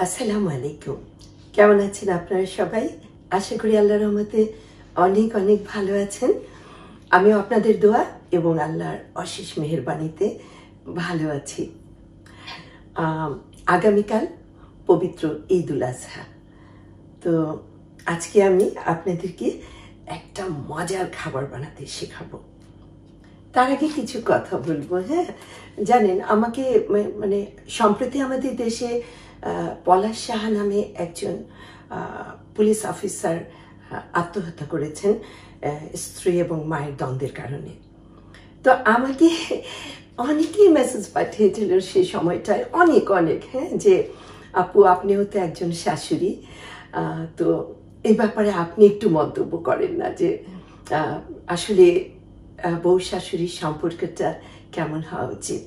আসসালামু আলাইকুম। কেমন আছেন আপনারা সবাই? আশা করি আল্লাহর রহমতে অনেক অনেক ভালো আছেন। আমিও আপনাদের দোয়া এবং আল্লাহর অশেষ মেহেরবানিতে ভালো আছি। আগামীকাল পবিত্র ঈদুল আজহা। তো আজকে আমি আপনাদেরকে একটা মজার খাবার বানাতে শেখাবো। তার আগে কিছু কথা বলবো। হ্যাঁ, জানেন আমাকে মানে সম্প্রতি আমাদের দেশে পলাশ সাহা নামে একজন পুলিশ অফিসার আত্মহত্যা করেছেন স্ত্রী এবং মায়ের দ্বন্দ্বের কারণে। তো আমাকে অনেকেই মেসেজ পাঠিয়েছিল সেই সময়টায়, অনেক অনেক, হ্যাঁ, যে আপু আপনিও তো একজন শাশুড়ি, তো এই ব্যাপারে আপনি একটু মন্তব্য করেন না যে আসলে বউ শাশুড়ির সম্পর্কটা কেমন হওয়া উচিত।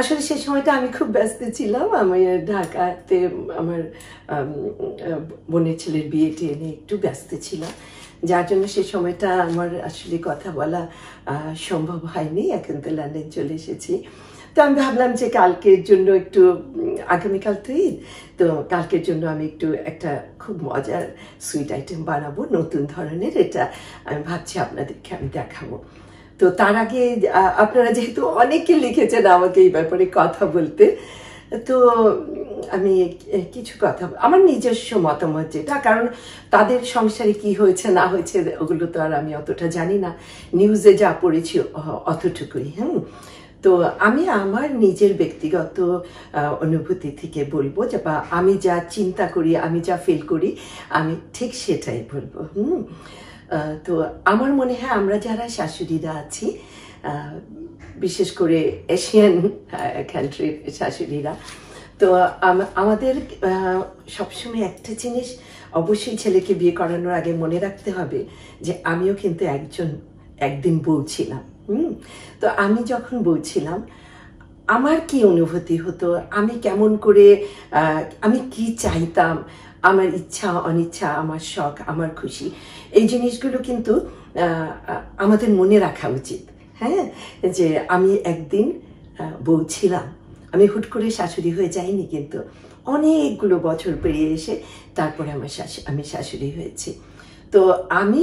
আসলে সেই সময়টা আমি খুব ব্যস্ত ছিলাম। আমি ঢাকাতে আমার বোনের ছেলের বিয়েটি এনে একটু ব্যস্ত ছিলাম, যার জন্য সেই সময়টা আমার আসলে কথা বলা সম্ভব হয়নি। এখন তো লন্ডন চলে এসেছি। তো আমি ভাবলাম যে কালকের জন্য একটু, আগামীকাল তো ঈদ, তো কালকের জন্য আমি একটু একটা খুব মজার সুইট আইটেম বানাবো, নতুন ধরনের। এটা আমি ভাবছি আপনাদেরকে আমি দেখাবো। তো তার আগে আপনারা যেহেতু অনেকে লিখেছেন আমাকে এই ব্যাপারে কথা বলতে, তো আমি কিছু কথা, আমার নিজস্ব মতামত যেটা, কারণ তাদের সংসারে কি হয়েছে না হয়েছে ওগুলো তো আর আমি অতটা জানি না, নিউজে যা পড়েছি অতটুকুই। তো আমি আমার নিজের ব্যক্তিগত অনুভূতি থেকে বলবো, যে বা আমি যা চিন্তা করি, আমি যা ফিল করি, আমি ঠিক সেটাই বলবো। তো আমার মনে হয় আমরা যারা শাশুড়িরা আছি, বিশেষ করে এশিয়ান কান্ট্রির শাশুড়িরা, তো আমাদের সবসময় একটা জিনিস অবশ্যই ছেলেকে বিয়ে করানোর আগে মনে রাখতে হবে যে আমিও কিন্তু একদিন বউ ছিলাম। তো আমি যখন বউ ছিলাম আমার কি অনুভূতি হতো, আমি কেমন করে, আমি কি চাইতাম, আমার ইচ্ছা অনিচ্ছা, আমার শখ, আমার খুশি, এই জিনিসগুলো কিন্তু আমাদের মনে রাখা উচিত। হ্যাঁ, যে আমি একদিন বউ ছিলাম, আমি হুট করে শাশুড়ি হয়ে যাইনি, কিন্তু অনেকগুলো বছর পেরিয়ে এসে তারপরে আমি শাশুড়ি হয়েছি। তো আমি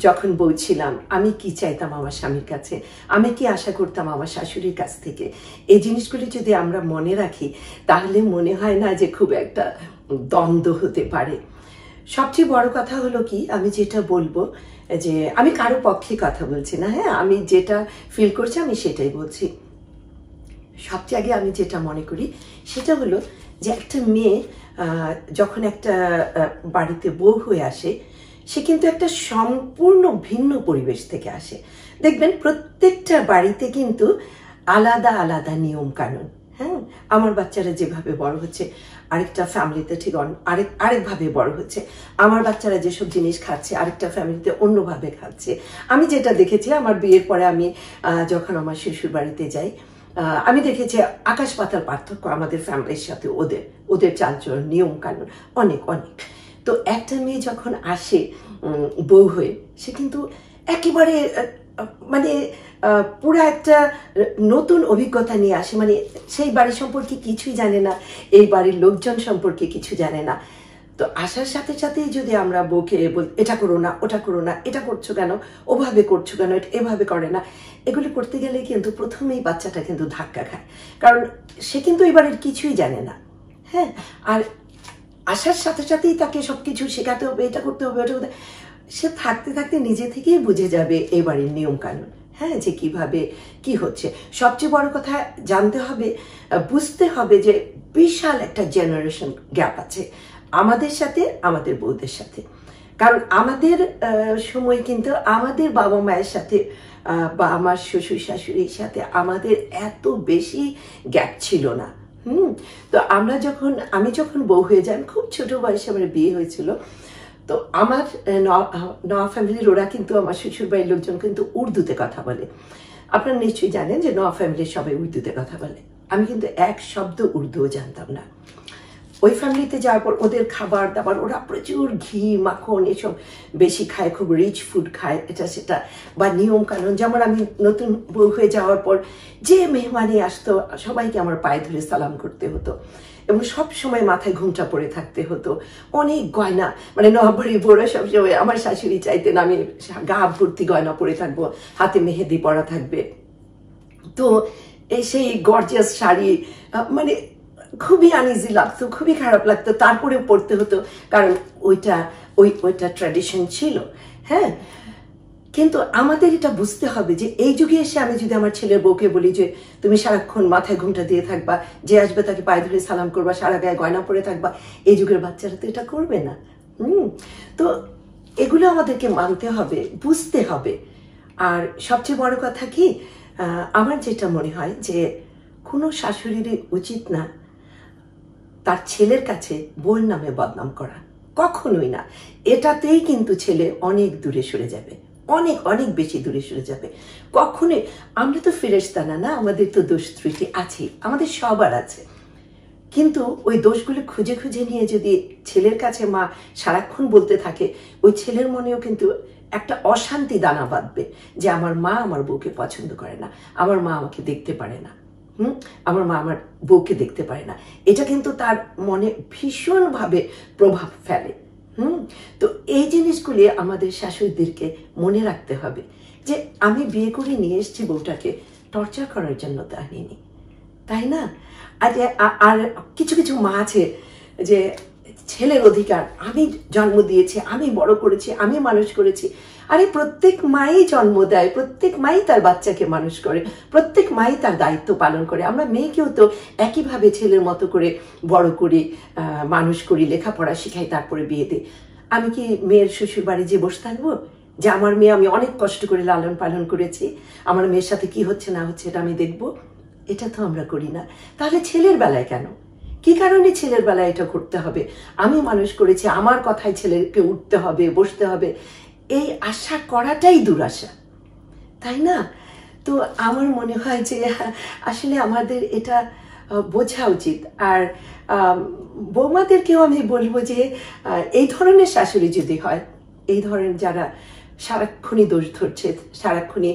যখন বউ ছিলাম আমি কি চাইতাম আমার স্বামীর কাছে, আমি কি আশা করতাম আমার শাশুড়ির কাছ থেকে, এই জিনিসগুলি যদি আমরা মনে রাখি তাহলে মনে হয় না যে খুব একটা দ্বন্দ্ব হতে পারে। সবচেয়ে বড় কথা হলো কি, আমি যেটা বলবো, যে আমি কারো পক্ষে কথা বলছি না, হ্যাঁ, আমি যেটা ফিল করছি আমি সেটাই বলছি। সবচেয়ে আগে আমি যেটা মনে করি সেটা হলো যে একটা মেয়ে যখন একটা বাড়িতে বউ হয়ে আসে, সে কিন্তু একটা সম্পূর্ণ ভিন্ন পরিবেশ থেকে আসে। দেখবেন প্রত্যেকটা বাড়িতে কিন্তু আলাদা আলাদা নিয়ম কানুন। হ্যাঁ, আমার বাচ্চারা যেভাবে বড় হচ্ছে আরেকটা ফ্যামিলিতে ঠিক আরেকভাবে বড় হচ্ছে, আমার বাচ্চারা যেসব জিনিস খাচ্ছে আরেকটা ফ্যামিলিতে অন্যভাবে খাচ্ছে। আমি যেটা দেখেছি আমার বিয়ের পরে, আমি যখন আমার শ্বশুর বাড়িতে যাই, আমি দেখেছি আকাশ পাতাল পার্থক্য আমাদের ফ্যামিলির সাথে ওদের চালচলন, নিয়ম কানুন অনেক অনেক। তো একটা মেয়ে যখন আসে বউ হয়ে, সে কিন্তু একেবারে মানে পুরো একটা নতুন অভিজ্ঞতা নিয়ে আসে। মানে সেই বাড়ি সম্পর্কে কিছুই জানে না, এই বাড়ির লোকজন সম্পর্কে কিছু জানে না। তো আসার সাথে সাথেই যদি আমরা বউকে এটা করো না, ওটা করো না, এটা করছো কেন, ওভাবে করছো কেন, এভাবে করে না, এগুলি করতে গেলে কিন্তু প্রথমেই বাচ্চাটা কিন্তু ধাক্কা খায়, কারণ সে কিন্তু এই বাড়ির কিছুই জানে না। হ্যাঁ, আর আসার সাথে সাথেই তাকে সবকিছু শেখাতে হবে, এটা করতে হবে, ওটা করতে, সে থাকতে থাকতে নিজে থেকেই বুঝে যাবে এই বাড়ির নিয়ম কানুন। হ্যাঁ, যে কিভাবে কি হচ্ছে। সবচেয়ে বড় কথা জানতে হবে, বুঝতে হবে যে বিশাল একটা জেনারেশন গ্যাপ আছে আমাদের সাথে, আমাদের বউদের সাথে। কারণ আমাদের সময় কিন্তু আমাদের বাবা মায়ের সাথে বা আমার শ্বশুর শাশুড়ির সাথে আমাদের এত বেশি গ্যাপ ছিল না। তো আমি যখন বউ হয়ে যাই, খুব ছোট বয়সে আমার বিয়ে হয়েছিল। তো আমার নওয়া ফ্যামিলির ওরা কিন্তু, আমার শ্বশুর বাড়ির লোকজন কিন্তু উর্দুতে কথা বলে। আপনারা নিশ্চয়ই জানেন যে নওয়া ফ্যামিলির সবাই উর্দুতে কথা বলে। আমি কিন্তু এক শব্দ উর্দুও জানতাম না। ওই ফ্যামিলিতে যাওয়ার পর ওদের খাবার দাবার, ওরা প্রচুর ঘি মাখন এসব বেশি খায়, খুব রিচ ফুড খায়, এটা সেটা, বা নিয়ম কানুন। যেমন আমি নতুন বউ হয়ে যাওয়ার পর যে মেহমানি আসতো সবাইকে আমার পায়ে ধরে সালাম করতে হতো, এবং সব সময় মাথায় ঘুমটা পড়ে থাকতে হতো, অনেক গয়না, মানে নবাবী বউরা সবসময় আমার শাশুড়ি চাইতেন আমি গা ভর্তি গয়না পরে থাকবো, হাতে মেহেদি পরা থাকবে। তো সেই গর্জিয়াস শাড়ি মানে খুবই আনইজি লাগতো, খুবই খারাপ লাগতো, তারপরেও পড়তে হতো, কারণ ওইটা ট্র্যাডিশন ছিল। হ্যাঁ, কিন্তু আমাদের এটা বুঝতে হবে যে এই যুগে এসে আমি যদি আমার ছেলের বউকে বলি যে তুমি সারাক্ষণ মাথায় ঘুমটা দিয়ে থাকবা, যে আসবে তাকে পায়ে ধরে সালাম করবা, সারা গায়ে গয়না পরে থাকবা, এই যুগের বাচ্চারা তো এটা করবে না। তো এগুলো আমাদেরকে মানতে হবে, বুঝতে হবে। আর সবচেয়ে বড় কথা কি, আমার যেটা মনে হয় যে কোনো শাশুড়িরই উচিত না তার ছেলের কাছে বউয়ের নামে বদনাম করা, কখনোই না। এটাতেই কিন্তু ছেলে অনেক দূরে সরে যাবে, অনেক অনেক বেশি দূরে সরে যাবে। কখনোই, আমরা তো ফেরেশতা না, আমাদের তো দোষ ত্রুটি আছে, আমাদের সবার আছে। কিন্তু ওই দোষগুলো খুঁজে খুঁজে নিয়ে যদি ছেলের কাছে মা সারাক্ষণ বলতে থাকে, ওই ছেলের মনেও কিন্তু একটা অশান্তি দানা বাঁধবে যে আমার মা আমার বউকে পছন্দ করে না, আমার মা আমাকে দেখতে পারে না, আমার মা আমার বউকে দেখতে পারে না। এটা কিন্তু তার মনে ভীষণভাবে প্রভাব ফেলে। তো এই জিনিসগুলি আমাদের শাশুড়িদেরকে মনে রাখতে হবে যে আমি বিয়ে করে নিয়ে এসেছি বউটাকে টর্চার করার জন্য তো আনিনি, তাই না? আর কিছু কিছু মা আছে যে ছেলের অধিকার, আমি জন্ম দিয়েছি, আমি বড় করেছি, আমি মানুষ করেছি। আরে প্রত্যেক মাই জন্ম দেয়, প্রত্যেক মাই তার বাচ্চাকে মানুষ করে, প্রত্যেক মাই তার দায়িত্ব পালন করে। আমরা মেয়েকেও তো একইভাবে ছেলের মতো করে বড় করি, মানুষ করি, লেখাপড়া শিখাই, তারপরে বিয়ে দিই। আমি কি মেয়ের শ্বশুর বাড়ি যে বসে থাকবো যে আমার মেয়ে আমি অনেক কষ্ট করে লালন পালন করেছি, আমার মেয়ের সাথে কি হচ্ছে না হচ্ছে এটা আমি দেখবো? এটা তো আমরা করি না। তাহলে ছেলের বেলায় কেন, কি কারণে ছেলের বেলায় এটা করতে হবে? আমি মানুষ করেছি, আমার কথায় ছেলেকে উঠতে হবে, বসতে হবে, এই আশা করাটাই দুরাশা, তাই না? তো আমার মনে হয় যে আসলে আমাদের এটা বোঝা উচিত। আর বৌমাদেরকেও আমি বলবো যে এই ধরনের শাশুড়ি যদি হয়, এই ধরনের যারা সারাক্ষণই দোষ ধরছে, সারাক্ষণই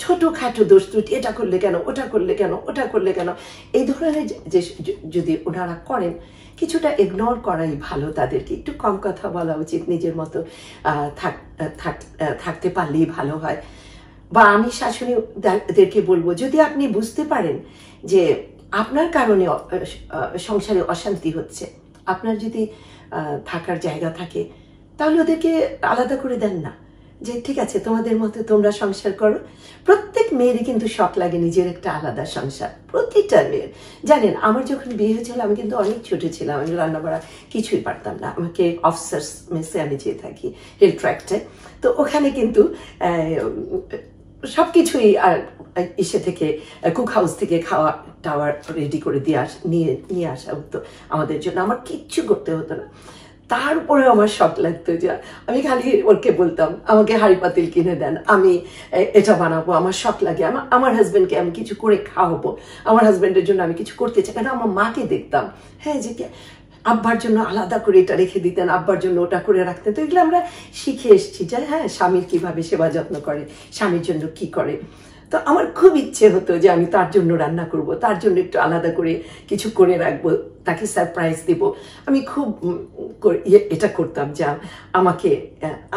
ছোটখাটো দোষ ত্রুটি, এটা করলে কেন, ওটা করলে কেন, ওটা করলে কেন, এই ধরনের যে যদি ওনারা করেন, কিছুটা ইগনোর করাই ভালো। তাদেরকে একটু কম কথা বলা উচিত, নিজের মতো থাকতে পারলেই ভালো হয়। বা আমি শাশুড়িদেরকে বলবো, যদি আপনি বুঝতে পারেন যে আপনার কারণে সংসারে অশান্তি হচ্ছে, আপনার যদি থাকার জায়গা থাকে, তাহলে ওদেরকে আলাদা করে দেন না, যে ঠিক আছে তোমাদের মতো তোমরা সংসার করো। প্রত্যেক মেয়েরই কিন্তু শখ লাগে নিজের একটা আলাদা সংসার, প্রতিটা মেয়ের। জানেন, আমার যখন বিয়ে হয়েছিল আমি কিন্তু অনেক ছোট ছিলাম, আমি রান্না বাড়া কিছুই পারতাম না। আমাকে অফিসার্স মেসে আমি যেয়ে থাকি, হিল ট্র্যাক্টে। তো ওখানে কিন্তু সবকিছুই ইসে থেকে, কুক হাউস থেকে খাওয়া টাওয়ার রেডি করে নিয়ে আসা হতো আমাদের জন্য, আমার কিচ্ছু করতে হতো না। তারপরে আমার শখ লাগতো যে আমি খালি ওকে বলতাম আমাকে হাঁড়ি পাতিল কিনে দেন, আমি এটা বানাবো, আমার শখ লাগে, আমার হাজবেন্ডকে আমি কিছু করে খাওয়াবো, আমার হাজবেন্ডের জন্য আমি কিছু করতে চাই। কেন, আমার মাকে দেখতাম, হ্যাঁ, যে আব্বার জন্য আলাদা করে এটা রেখে দিতেন, আব্বার জন্য ওটা করে রাখতেন। তো এগুলো আমরা শিখে এসেছি যে হ্যাঁ, স্বামীর কিভাবে সেবা যত্ন করে, স্বামীর জন্য কি করে। তো আমার খুব ইচ্ছে হতো যে আমি তার জন্য রান্না করব, তার জন্য একটু আলাদা করে কিছু করে রাখবো, তাকে সারপ্রাইজ দেব। আমি খুব এটা করতাম যে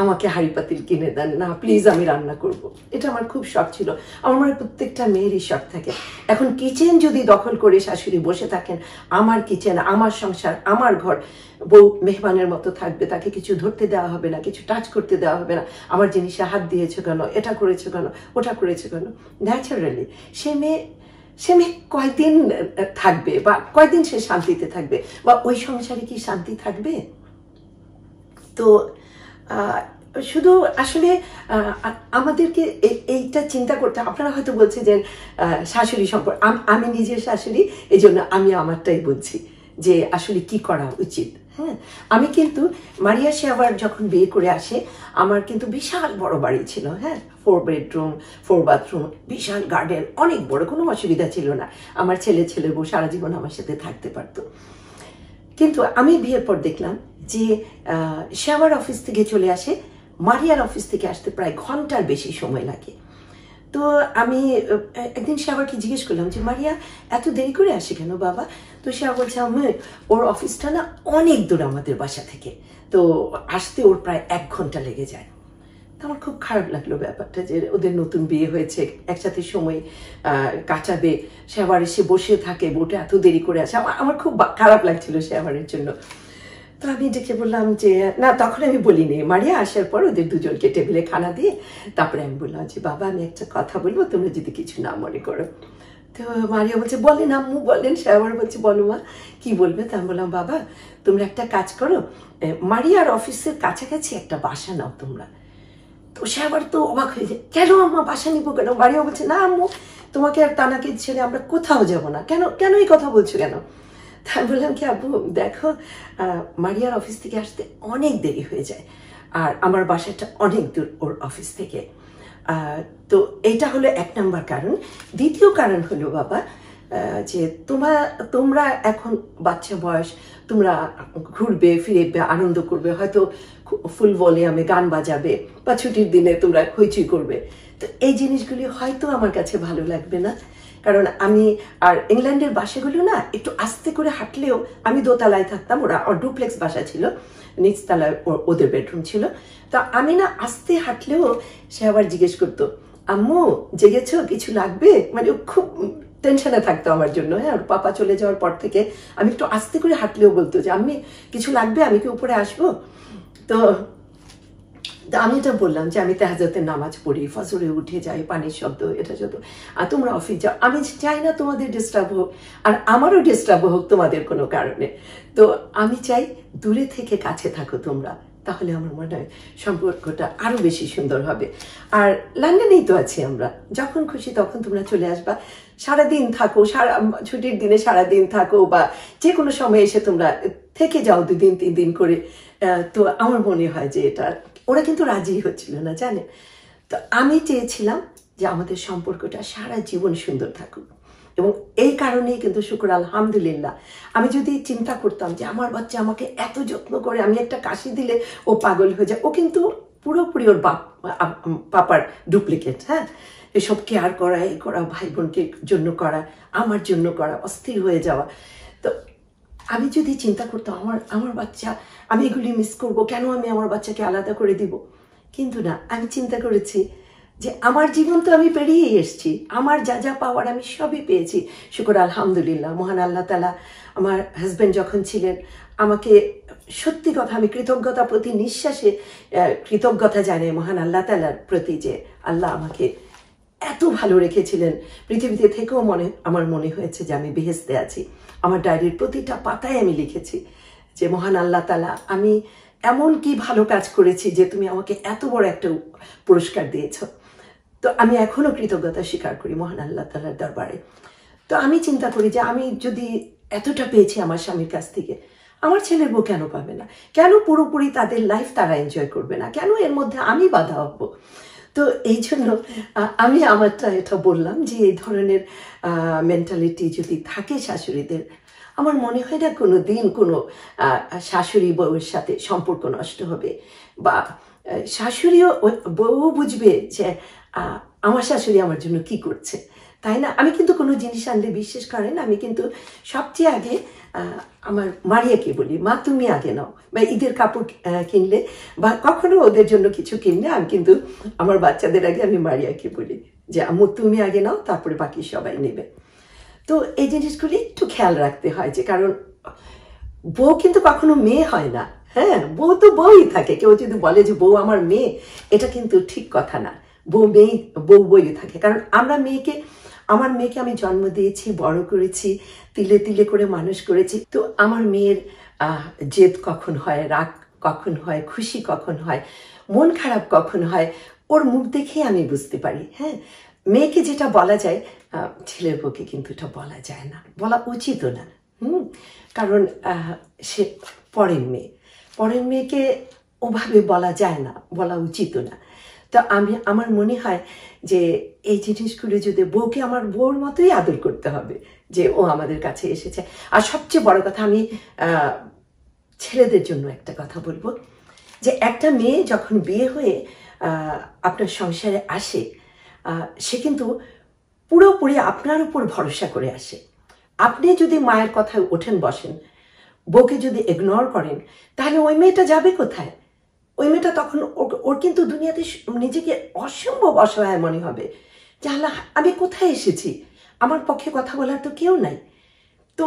আমাকে হাঁড়ি পাতিল কিনে দেন না প্লিজ, আমি রান্না করব। এটা আমার খুব শখ ছিল। আমার মনে হয় প্রত্যেকটা মেয়েরই শখ থাকে। এখন কিচেন যদি দখল করে শাশুড়ি বসে থাকেন, আমার কিচেন, আমার সংসার, আমার ঘর, বউ মেহমানের মতো থাকবে, তাকে কিছু ধরতে দেওয়া হবে না, কিছু টাচ করতে দেওয়া হবে না, আমার জিনিসে হাত দিয়েছো কেন, এটা করেছো কেন, ওটা করেছো কেন, ন্যাচারালি সে মেয়ে কয়দিন থাকবে, বা কয়দিন সে শান্তিতে থাকবে, বা ওই সংসারে কি শান্তি থাকবে? তো শুধু আসলে আমাদেরকে এইটা চিন্তা করতে। আপনারা হয়তো বলছে যে শাশুড়ি সম্পর্কে, আমি নিজের শাশুড়ি, এই জন্য আমি আমারটাই বলছি যে আসলে কি করা উচিত। হ্যাঁ, আমি কিন্তু মারিয়া শেয়াবার যখন বিয়ে করে আসে, আমার কিন্তু বিশাল বড় বাড়ি ছিল। হ্যাঁ, 4 বেডরুম 4 বাথরুম, বিশাল গার্ডেন, অনেক বড়, কোনো অসুবিধা ছিল না। আমার ছেলে বউ সারা জীবন আমার সাথে থাকতে পারতো। কিন্তু আমি বিয়ের পর দেখলাম যে শেয়াবার অফিস থেকে চলে আসে, মারিয়ার অফিস থেকে আসতে প্রায় ঘন্টার বেশি সময় লাগে। তো আমি একদিন শেয়াবারকে জিজ্ঞেস করলাম যে মারিয়া এত দেরি করে আসে কেন বাবা? তো তো সে বলছে আমি ওর অফিসটা না অনেক দূর আমাদের বাসা থেকে, তো আসতে ওর প্রায় 1 ঘন্টা লেগে যায়। তো আমার খুব খারাপ লাগলো ব্যাপারটা, যে ওদের নতুন বিয়ে হয়েছে, একসাথে সময় কাটাবে, সে আবার এসে বসে থাকে, বোটে এত দেরি করে আসে, আমার খুব খারাপ লাগছিল সে আমারের জন্য। তো আমি ডেকে বললাম যে না, তখন আমি বলিনি, মারিয়া আসার পর ওদের দুজনকে টেবিলে খানা দিয়ে তারপরে আমি বললাম যে বাবা আমি একটা কথা বলবো, তোমরা যদি কিছু না মনে করো। তো মারিয়া বলছে বলেন আম্মু বলেন। সে আবার বলছে বলো মা কি বলবে। তা আমি বললাম বাবা তোমরা একটা কাজ করো, মারিয়ার অফিসের কাছাকাছি একটা বাসা নাও তোমরা। তো সে আবার তো অবাক হয়ে যায়, কেন আম্মা বাসা নিবো কেন? মারিয়া বলছে না আম্মু, তোমাকে আর তানাকে ছেড়ে আমরা কোথাও যাব না। কেন কেন এই কথা বলছো কেন? তা আমি বললাম কি আব্বু দেখো, মারিয়ার অফিস থেকে আসতে অনেক দেরি হয়ে যায়, আর আমার বাসাটা অনেক দূর ওর অফিস থেকে। তো এটা হলো 1 নম্বর কারণ। দ্বিতীয় কারণ হলো বাবা যে তোমরা এখন বাচ্চা বয়স, তোমরা ঘুরবে ফিরবে, আনন্দ করবে, হয়তো ফুল ভলিউমে গান বাজাবে, বা ছুটির দিনে তোমরা হইচই করবে। তো এই জিনিসগুলি হয়তো আমার কাছে ভালো লাগবে না, কারণ আমি আর ইংল্যান্ডের বাসাগুলো না একটু আস্তে করে হাঁটলেও, আমি দোতলায় থাকতাম, ওরা ডুপ্লেক্স বাসা ছিল, নিচতলায় ওদের বেডরুম ছিল, তো আমি না আস্তে হাঁটলেও সে আবার জিজ্ঞেস করতো আম্মু জেগেছো, কিছু লাগবে, মানে খুব টেনশনে থাকতো আমার জন্য। হ্যাঁ, ওর পাপা চলে যাওয়ার পর থেকে আমি একটু আস্তে করে হাঁটলেও বলতো যে আমি কিছু লাগবে, আমি কি উপরে আসবো? তো আমি এটা বললাম যে আমি তাহাজ্জুদের নামাজ পড়ি, ফজরে উঠে যাই, পানির শব্দ এটা যত, আর তোমরা অফিস যাও, আমি চাই না তোমাদের ডিস্টার্ব হোক, আর আমারও ডিস্টার্ব হোক তোমাদের কোনো কারণে। তো আমি চাই দূরে থেকে কাছে থাকো তোমরা, তাহলে আমার মনে হয় সম্পর্কটা আরো বেশি সুন্দর হবে। আর লন্ডনেই তো আছি আমরা, যখন খুশি তখন তোমরা চলে আসবা, সারাদিন থাকো, ছুটির দিনে সারাদিন থাকো, বা যে কোনো সময় এসে তোমরা থেকে যাও 2 দিন 3 দিন করে। তো আমার মনে হয় যে এটা, ওরা কিন্তু রাজি হচ্ছিল না জানেন। তো আমি চেয়েছিলাম যে আমাদের সম্পর্কটা সারা জীবন সুন্দর থাকুক, এবং এই কারণেই কিন্তু শুকর আলহামদুলিল্লাহ, আমি যদি চিন্তা করতাম যে আমার বাচ্চা আমাকে এত যত্ন করে, আমি একটা কাশি দিলে ও পাগল হয়ে যায়, ও কিন্তু পুরোপুরি ওর পাপার ডুপ্লিকেট। হ্যাঁ, এসব কেয়ার করা, এই করা, ভাই বোনকে জন্য করা, আমার জন্য করা, অস্থির হয়ে যাওয়া। তো আমি যদি চিন্তা করতাম আমার বাচ্চা, আমি এগুলি মিস করব, কেন আমি আমার বাচ্চাকে আলাদা করে দিব? কিন্তু না, আমি চিন্তা করেছি যে আমার জীবন তো আমি পেরিয়ে এসেছি, আমার যা যা পাওয়ার আমি সবই পেয়েছি, শুকর আলহামদুলিল্লাহ। মহান আল্লাহ তাআলা আমার হাজব্যান্ড যখন ছিলেন, আমাকে সত্যি কথা আমি কৃতজ্ঞতা, প্রতি নিঃশ্বাসে কৃতজ্ঞতা জানাই মহান আল্লাহ তাআলার প্রতি, যে আল্লাহ আমাকে এত ভালো রেখেছিলেন। পৃথিবীতে থেকেও আমার মনে হয়েছে যে আমি বেহেশতে আছি। আমার ডায়েরির প্রতিটা পাতায় আমি লিখেছি যে মহান আল্লাহ তাআলা, আমি এমন কি ভালো কাজ করেছি যে তুমি আমাকে এত বড় একটা পুরস্কার দিয়েছ। তো আমি এখনো কৃতজ্ঞতা স্বীকার করি মহান আল্লাহ তাআলার দরবারে। তো আমি চিন্তা করি যে আমি যদি এতটা পেয়েছি আমার স্বামীর কাছ থেকে, আমার ছেলের বউ কেন পাবে না? কেন পুরোপুরি তাদের লাইফ তারা এনজয় করবে না? কেন এর মধ্যে আমি বাধা হবো? তো এই জন্য আমি আমারটা এটা বললাম যে এই ধরনের মেন্টালিটি যদি থাকে শাশুড়িদের, আমার মনে হয় না কোনো দিন কোনো শাশুড়ি বউয়ের সাথে সম্পর্ক নষ্ট হবে, বা শাশুড়িও বউ বুঝবে যে আমার শাশুড়ি আমার জন্য কি করছে, তাই না? আমি কিন্তু কোনো জিনিস আনলে বিশ্বাস করেন, আমি কিন্তু সবচেয়ে আগে আমার মারিয়াকে বলি, মা তুমি আগে নাও। বা ঈদের কাপড় কিনলে বা কখনো ওদের জন্য কিছু কিনলে আমি কিন্তু আমার বাচ্চাদের আগে আমি মারিয়াকে বলি যে আম্মু তুমি আগে নাও, তারপরে বাকি সবাই নেবে। তো এই জিনিসগুলি একটু খেয়াল রাখতে হয়, যে কারণ বউ কিন্তু কখনো মেয়ে হয় না। হ্যাঁ, বউ তো বউই থাকে। কেউ যদি বলে যে বউ আমার মেয়ে, এটা কিন্তু ঠিক কথা না। বউ বউই থাকে, কারণ আমার মেয়েকে আমি জন্ম দিয়েছি, বড় করেছি, তিলে তিলে করে মানুষ করেছি। তো আমার মেয়ের জেদ কখন হয়, রাগ কখন হয়, খুশি কখন হয়, মন খারাপ কখন হয়, ওর মুখ দেখে আমি বুঝতে পারি। হ্যাঁ, মেয়েকে যেটা বলা যায় ছেলের পক্ষে কিন্তু এটা বলা যায় না, বলা উচিতও না। কারণ সে পরের মেয়েকে ওভাবে বলা যায় না, বলা উচিতও না। তো আমার মনে হয় যে এই জিনিসগুলো যদি বউকে আমার বউর মতোই আদর করতে হবে, যে ও আমাদের কাছে এসেছে। আর সবচেয়ে বড় কথা, আমি ছেলেদের জন্য একটা কথা বলবো, যে একটা মেয়ে যখন বিয়ে হয়ে আপনার সংসারে আসে, সে কিন্তু পুরোপুরি আপনার উপর ভরসা করে আসে। আপনি যদি মায়ের কথায় ওঠেন বসেন, বউকে যদি ইগনোর করেন, তাহলে ওই মেয়েটা যাবে কোথায়? ওই মেয়েটা তখন ওর কিন্তু দুনিয়াতে নিজেকে অসম্ভব অসহায় মনে হবে যে আল্লাহ, আমি কোথায় এসেছি, আমার পক্ষে কথা বলার তো কেউ নাই। তো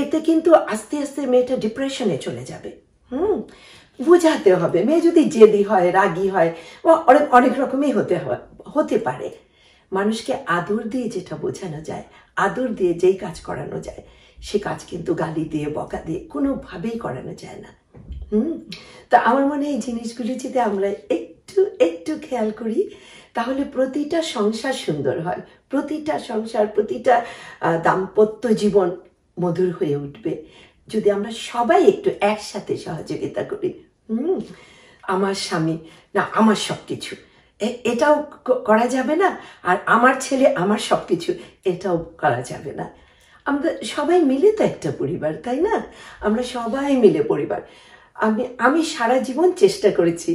এতে কিন্তু আস্তে আস্তে মেয়েটা ডিপ্রেশনে চলে যাবে। বোঝাতে হবে। মেয়ে যদি জেদি হয়, রাগী হয়, অনেক অনেক রকমই হতে পারে। মানুষকে আদর দিয়ে যেটা বোঝানো যায়, আদর দিয়ে যেই কাজ করানো যায়, সে কাজ কিন্তু গালি দিয়ে বকা দিয়ে কোনোভাবেই করানো যায় না। তা আমার মনে হয় এই জিনিসগুলি যদি আমরা একটু একটু খেয়াল করি, তাহলে প্রতিটা সংসার সুন্দর হয়, প্রতিটা সংসার, প্রতিটা দাম্পত্য জীবন মধুর হয়ে উঠবে যদি আমরা সবাই একটু একসাথে সহযোগিতা করি। আমার স্বামী না আমার সবকিছু, এটাও করা যাবে না, আর আমার ছেলে আমার সবকিছু, এটাও করা যাবে না। আমরা সবাই মিলে তো একটা পরিবার, তাই না? আমরা সবাই মিলে পরিবার। আমি সারা জীবন চেষ্টা করেছি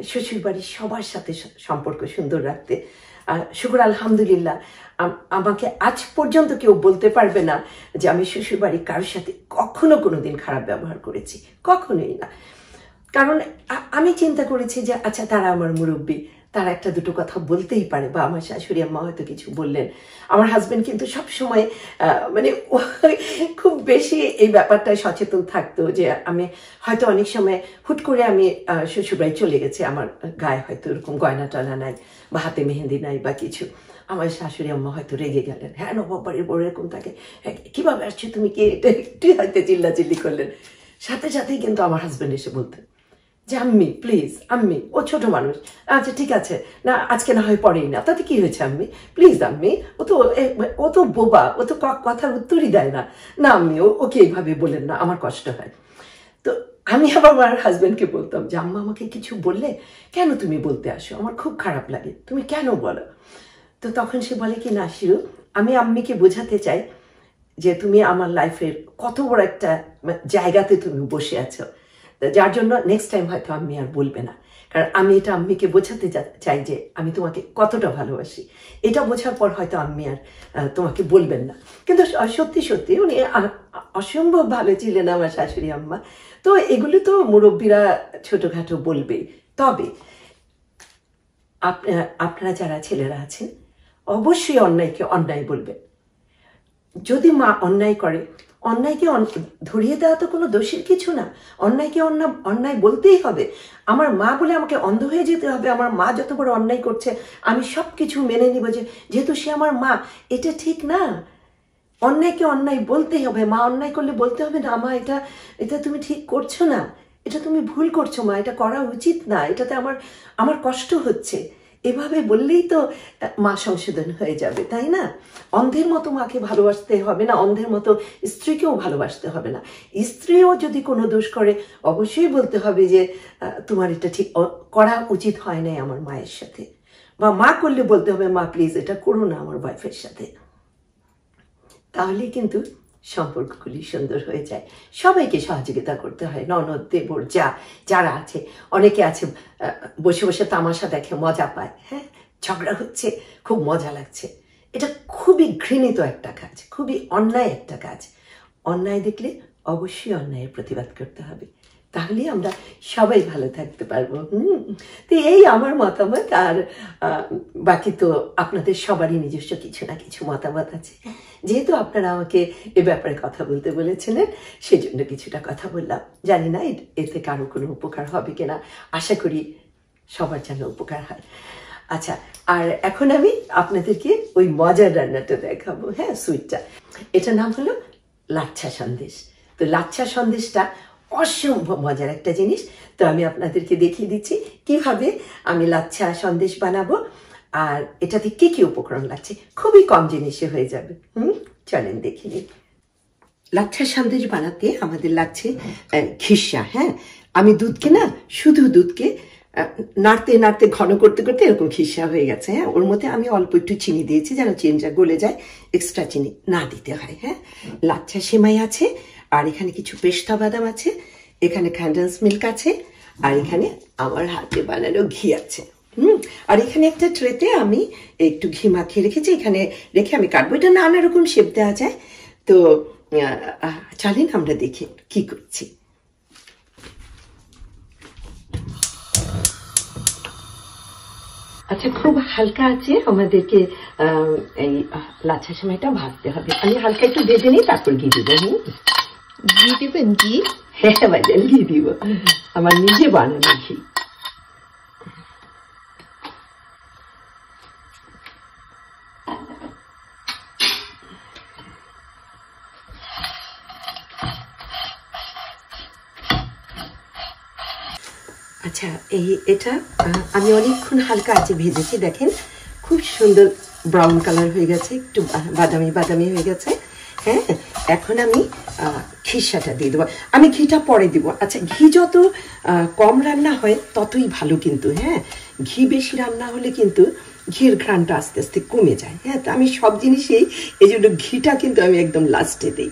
শ্বশুরবাড়ির সবার সাথে সম্পর্ক সুন্দর রাখতে। শুকর আলহামদুলিল্লাহ, আমাকে আজ পর্যন্ত কেউ বলতে পারবে না যে আমি শ্বশুরবাড়ির কারোর সাথে কখনো কোনোদিন খারাপ ব্যবহার করেছি, কখনোই না। কারণ আমি চিন্তা করেছি যে আচ্ছা, তারা আমার মুরব্বী, তারা একটা দুটো কথা বলতেই পারে, বা আমার শাশুড়ি আম্মা হয়তো কিছু বললেন। আমার হাজবেন্ড কিন্তু সবসময় মানে খুব বেশি এই ব্যাপারটায় সচেতন থাকতো যে আমি হয়তো অনেক সময় হুট করে আমি শ্বশুরবাড়ি চলে গেছি, আমার গায়ে হয়তো এরকম গয়না টয়না নাই বা হাতে মেহেন্দি নাই বা কিছু, আমার শাশুড়ি আম্মা হয়তো রেগে গেলেন, হ্যাঁ নবাবাড়ির বড় এরকম থাকে, হ্যাঁ কিভাবে আসছো তুমি, কি এটা একটু হয়তো চিল্লাচিল্লি করলেন। সাথে সাথেই কিন্তু আমার হাজবেন্ড এসে বলতেন যে আম্মি প্লিজ, আম্মি ও ছোট মানুষ, আচ্ছা ঠিক আছে না আজকে না হয় পরেই না, তাতে কি হয়েছে আম্মি, প্লিজ আম্মি, ও তো বোবা, ও তো কথার উত্তরই দেয় না, না আম্মি ওকে এইভাবে বলেন না, আমার কষ্ট হয়। তো আমি আবার আমার হাজবেন্ডকে বলতাম যে আম্মা আমাকে কিছু বললে কেন তুমি বলতে আসো, আমার খুব খারাপ লাগে, তুমি কেন বলো? তো তখন সে বলে কি, না শিরু, আমি আম্মিকে বোঝাতে চাই যে তুমি আমার লাইফের কত বড় একটা জায়গাতে তুমি বসে আছো, যার জন্য নেক্সট টাইম হয়তো আম্মি আর বলবে না। কারণ আমি এটা আম্মিকে বোঝাতে চাই যে আমি তোমাকে কতটা ভালোবাসি, এটা বোঝার পর হয়তো আম্মি আর তোমাকে বলবেন না। কিন্তু সত্যি সত্যি উনি অসম্ভব ভালো ছিলেন আমার শাশুড়ি আম্মা। তো এগুলি তো মুরব্বীরা ছোটখাটো বলবেই। তবে আপনারা যারা ছেলেরা আছেন, অবশ্যই অন্যায়কে অন্যায় বলবেন। যদি মা অন্যায় করে, অন্যায়কে ধরিয়ে দেওয়া তো কোনো দোষের কিছু না, অন্যায়কে অন্যায় বলতেই হবে। আমার মা বলে আমাকে অন্ধ হয়ে যেতে হবে, আমার মা যত বড় অন্যায় করছে আমি সব কিছু মেনে নিব যেহেতু সে আমার মা, এটা ঠিক না। অন্যায়কে অন্যায় বলতেই হবে। মা অন্যায় করলে বলতে হবে না, মা এটা তুমি ঠিক করছো না, এটা তুমি ভুল করছো মা, এটা করা উচিত না, এটাতে আমার কষ্ট হচ্ছে। এভাবে বললেই তো মা সংশোধন হয়ে যাবে, তাই না? অন্ধের মতো মাকে ভালোবাসতে হবে না, অন্ধের মতো স্ত্রীকেও ভালোবাসতে হবে না। স্ত্রীও যদি কোনো দোষ করে অবশ্যই বলতে হবে যে তোমার এটা ঠিক করা উচিত হয় নাই আমার মায়ের সাথে, বা মা করলে বলতে হবে মা প্লিজ এটা করো না আমার ওয়াইফের সাথে। তাহলেই কিন্তু সম্পর্কগুলি সুন্দর হয়ে যায়। সবাইকে সহযোগিতা করতে হয়, ননদ দেবর যারা আছে, অনেকে আছে বসে বসে তামাশা দেখে মজা পায়, হ্যাঁ ঝগড়া হচ্ছে খুব মজা লাগছে, এটা খুবই ঘৃণিত একটা কাজ, খুবই অন্যায় একটা কাজ। অন্যায় দেখলে অবশ্যই অন্যায়ের প্রতিবাদ করতে হবে, তাহলে আমরা সবাই ভালো থাকতে পারবো। তো এই আমার মতামত। আর বাকি তো আপনাদের সবারই নিজস্ব কিছু না কিছু মতামত আছে, যেহেতু আপনারা আমাকে এ ব্যাপারে কথা বলতে বলেছিলেন সেজন্য কিছুটা কথা বললাম। জানি না এতে কারো কোনো উপকার হবে কিনা, আশা করি সবার যেন উপকার হয়। আচ্ছা, আর এখন আমি আপনাদেরকে ওই মজার রান্নাটা দেখাবো, হ্যাঁ সুইটটা। এটার নাম হলো লাচ্ছা সন্দেশ। তো লাচ্ছা সন্দেশটা অসম্ভব মজার একটা জিনিস। তো আমি আপনাদেরকে দেখিয়ে দিচ্ছি কিভাবে আমি লাচ্ছা সন্দেশ বানাবো, আর এটাতে কি কি উপকরণ লাগছে। খুবই কম জিনিসে হয়ে যাবে। চলেন দেখে নিই। লাচ্ছা সন্দেশ বানাতে আমাদের লাগছে খিসা। হ্যাঁ, আমি দুধকে না, শুধু দুধকে নাড়তে নাড়তে ঘন করতে করতে এরকম খিসা হয়ে গেছে। হ্যাঁ, ওর মধ্যে আমি অল্প একটু চিনি দিয়েছি যেন চিনিটা গলে যায়, এক্সট্রা চিনি না দিতে হয়। হ্যাঁ, লাচ্ছা সেমাই আছে, আর এখানে কিছু পেস্তা বাদাম আছে, এখানে কনডেন্স মিল্ক আছে, আর এখানে আমার হাতে বানানো ঘি আছে। আর এখানে একটা ট্রেতে আমি একটু ঘি মাখিয়ে রেখেছি, এখানে রেখে আমি কাটবো। এটা নানা রকম শেপ দেওয়া যায়। তো চলেন আমরা দেখি কি করছি। আচ্ছা, খুব হালকা আছে আমাদেরকে এই লাচ্ছা সেমাইটা ভাজতে হবে। আমি হালকা একটু ভেজে নিই, তারপর ঘি দিব। ঘি দিবেন? ঘি? হ্যাঁ ভাইজান, ঘি দিব, আমার নিজে বানানো ঘি। আচ্ছা, এটা আমি অনেকক্ষণ হালকা আছে ভেজেছি। দেখেন খুব সুন্দর ব্রাউন কালার হয়ে গেছে, একটু বাদামি বাদামি হয়ে গেছে। হ্যাঁ, এখন আমি খিসাটা দিয়ে দেবো। আমি ঘিটা পরে দিব। আচ্ছা, ঘি যত কম রান্না হয় ততই ভালো কিন্তু। হ্যাঁ, ঘি বেশি রান্না হলে কিন্তু ঘির ঘ্রাণটা আস্তে আস্তে কমে যায়। হ্যাঁ, তো আমি সব জিনিসেই এই জন্য ঘিটা কিন্তু আমি একদম লাস্টে দিই।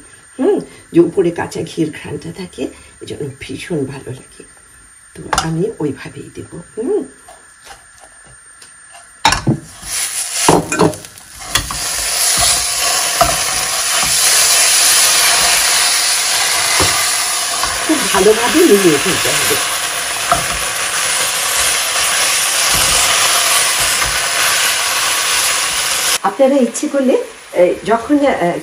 যে উপরে কাঁচা ঘির ঘ্রাণটা থাকে, এই জন্য ভীষণ ভালো লাগে। তো আমি ওইভাবেই দেব। খুব ভালোভাবে মিলিয়ে ফেলতে হবে। আপনারা ইচ্ছে করলে যখন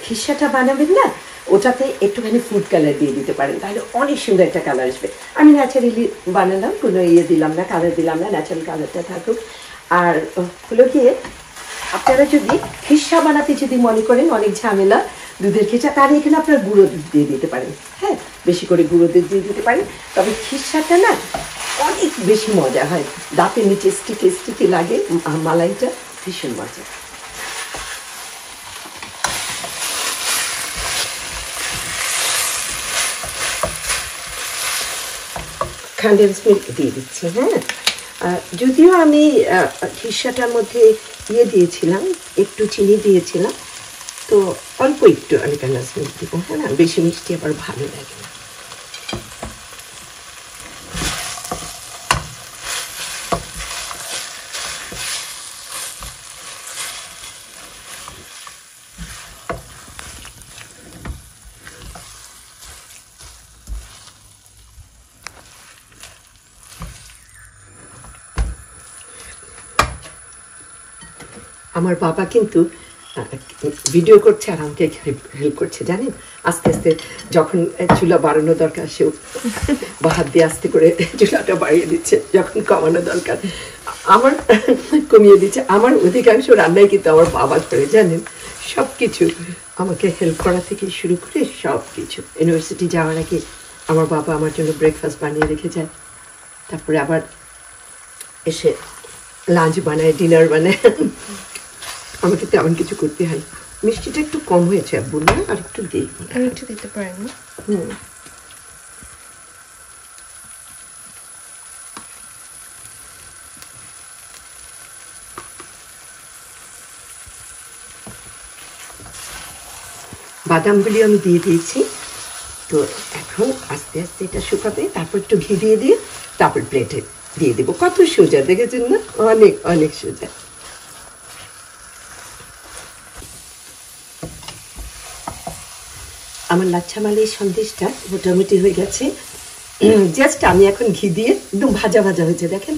খিসাটা বানাবেন না, ওটাতে একটুখানি ফুড কালার দিয়ে দিতে পারেন, তাহলে অনেক সুন্দর একটা কালার আসবে। আমি ন্যাচারালি বানালাম, কোনো দিলাম না, কালার দিলাম না, ন্যাচারাল কালারটা থাকুক। আর হলো গিয়ে আপনারা যদি খিসা বানাতে যদি মনে করেন অনেক ঝামেলা দুধের খিসা, তাহলে এখানে আপনার গুঁড়ো দুধ দিয়ে দিতে পারেন। হ্যাঁ, বেশি করে গুঁড়ো দুধ দিয়ে দিতে পারেন। তবে খিসাটা না অনেক বেশি মজা হয়, দাঁতের নিচে স্টিকে স্টিকে লাগে, মালাইটা ভীষণ মজা। কনডেন্স মিল্ক দিয়ে দিচ্ছি। হ্যাঁ, যদিও আমি খিসাটার মধ্যে দিয়েছিলাম, একটু চিনি দিয়েছিলাম, তো অল্প একটু আমি কনডেন্স মিল্ক দিব। হ্যাঁ না, বেশি মিষ্টি আবার ভালো লাগে না। আমার বাবা কিন্তু ভিডিও করছে আর আমাকে হেল্প করছে, জানেন। আস্তে আস্তে যখন চুলা বাড়ানো দরকার, সেও হাত দিয়ে আস্তে করে চুলাটা বাড়িয়ে দিচ্ছে, যখন কমানো দরকার আমার কমিয়ে দিচ্ছে। আমার অধিকাংশ রান্নায় কিন্তু আমার বাবা করে, জানেন। সব কিছু আমাকে হেল্প করা থেকে শুরু করে সব কিছু। ইউনিভার্সিটি যাওয়ার আগে আমার বাবা আমার জন্য ব্রেকফাস্ট বানিয়ে রেখে যায়, তারপরে আবার এসে লাঞ্চ বানায়, ডিনার বানায়। আমাকে তেমন কিছু করতে হয়। মিষ্টিটা একটু কম হয়েছে আব্বু, না আর একটু দিই? আর একটু দিতে পারেন না? বাদামগুলি আমি দিয়ে দিয়েছি। তো এখন আস্তে আস্তে এটা শুকাবে, তারপর একটু ঘি দিয়ে দিয়ে তারপর প্লেটে দিয়ে দেবো। কত সোজা, দেখেছেন না? অনেক অনেক সোজা। আমার লাচ্ছা মালাই সন্দেশটা মোটামুটি হয়ে গেছে। জাস্ট আমি এখন ঘি দিয়ে একদম ভাজা ভাজা হয়েছে। দেখেন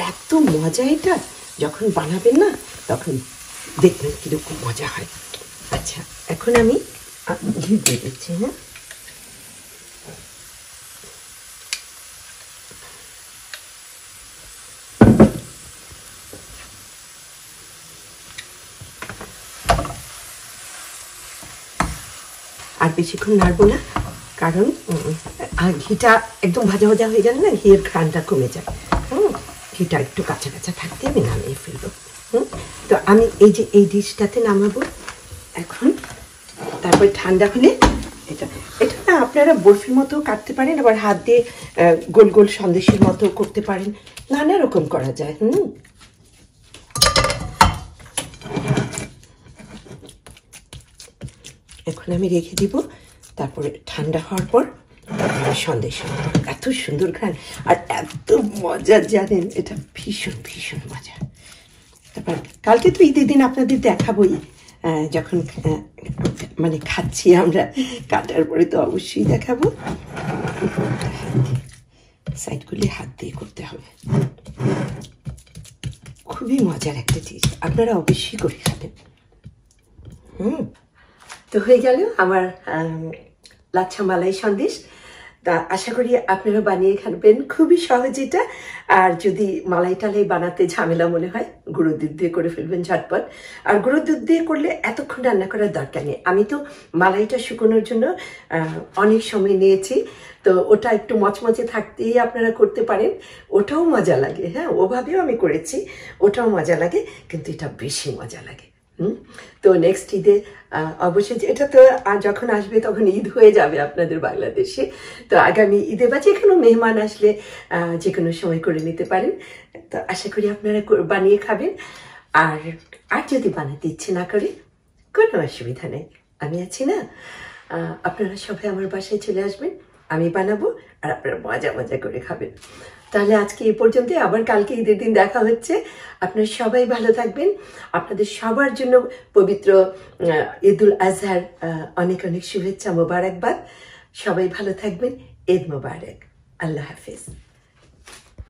এত মজা, এটা যখন বানাবেন না তখন দেখবেন কিরকম মজা হয়। আচ্ছা, এখন আমি ঘি দিয়ে দিচ্ছি। হ্যাঁ, আর বেশিক্ষণ নাড়বো না, কারণ আর ঘিটা একদম ভাজা ভাজা হয়ে গেলে না ঘিয়ের ঘ্রাণটা কমে যায়। ঘিটা একটু কাঁচা কাঁচা থাকতে আমি নামিয়ে ফেলবো। তো আমি এই যে এই ডিশটাতে নামাবো এখন। তারপর ঠান্ডা হলে এটা এটা না আপনারা বরফির মতো কাটতে পারেন, আবার হাত দিয়ে গোল গোল সন্দেশের মতো করতে পারেন, নানা রকম করা যায়। এখন আমি রেখে দিব, তারপরে ঠান্ডা হওয়ার পর সন্দেশ। এত সুন্দর ঘ্রাণ আর এত মজা, জানেন, এটা ভীষণ ভীষণ মজা। তারপর কালকে তো ঈদের দিন আপনাদের দেখাবোই, যখন মানে খাচ্ছি আমরা, কাটার পরে তো অবশ্যই দেখাবো। সাইডগুলি হাত দিয়ে করতে হবে। খুবই মজার একটা জিনিস, আপনারা অবশ্যই করে খাবেন। তো হয়ে গেল আমার লাচ্ছা মালাই সন্দেশ। তা আশা করি আপনারা বানিয়ে খাবেন, খুবই সহজ এটা। আর যদি মালাই টালাই বানাতে ঝামেলা মনে হয়, গুঁড়ো দুধ দিয়ে করে ফেলবেন ঝটপট। আর গুঁড়ো দুধ দিয়ে করলে এতক্ষণ রান্না করার দরকার নেই। আমি তো মালাইটা শুকোনোর জন্য অনেক সময় নিয়েছি, তো ওটা একটু মচমচে থাকতেই আপনারা করতে পারেন, ওটাও মজা লাগে। হ্যাঁ, ওভাবেও আমি করেছি, ওটাও মজা লাগে, কিন্তু এটা বেশি মজা লাগে। তো নেক্সট ঈদে অবশ্যই, এটা তো যখন আসবে তখন ঈদ হয়ে যাবে আপনাদের বাংলাদেশে। তো আগামী ঈদে বা যে কোনো মেহমান আসলে যে কোনো সময় করে নিতে পারেন। তো আশা করি আপনারা বানিয়ে খাবেন। আর যদি বানাতে ইচ্ছে না করে, কোনো অসুবিধা নেই, আমি আছি না। আপনারা সবাই আমার বাসায় চলে আসবেন, আমি বানাবো, আর আপনারা মজা মজা করে খাবেন। তাহলে আজকে এই পর্যন্ত, আবার কালকে ঈদের দিন দেখা হচ্ছে। আপনারা সবাই ভালো থাকবেন। আপনাদের সবার জন্য পবিত্র ঈদুল আজহার অনেক অনেক শুভেচ্ছা, মোবারকবাদ। সবাই ভালো থাকবেন। ঈদ মোবারক। আল্লাহ হাফেজ।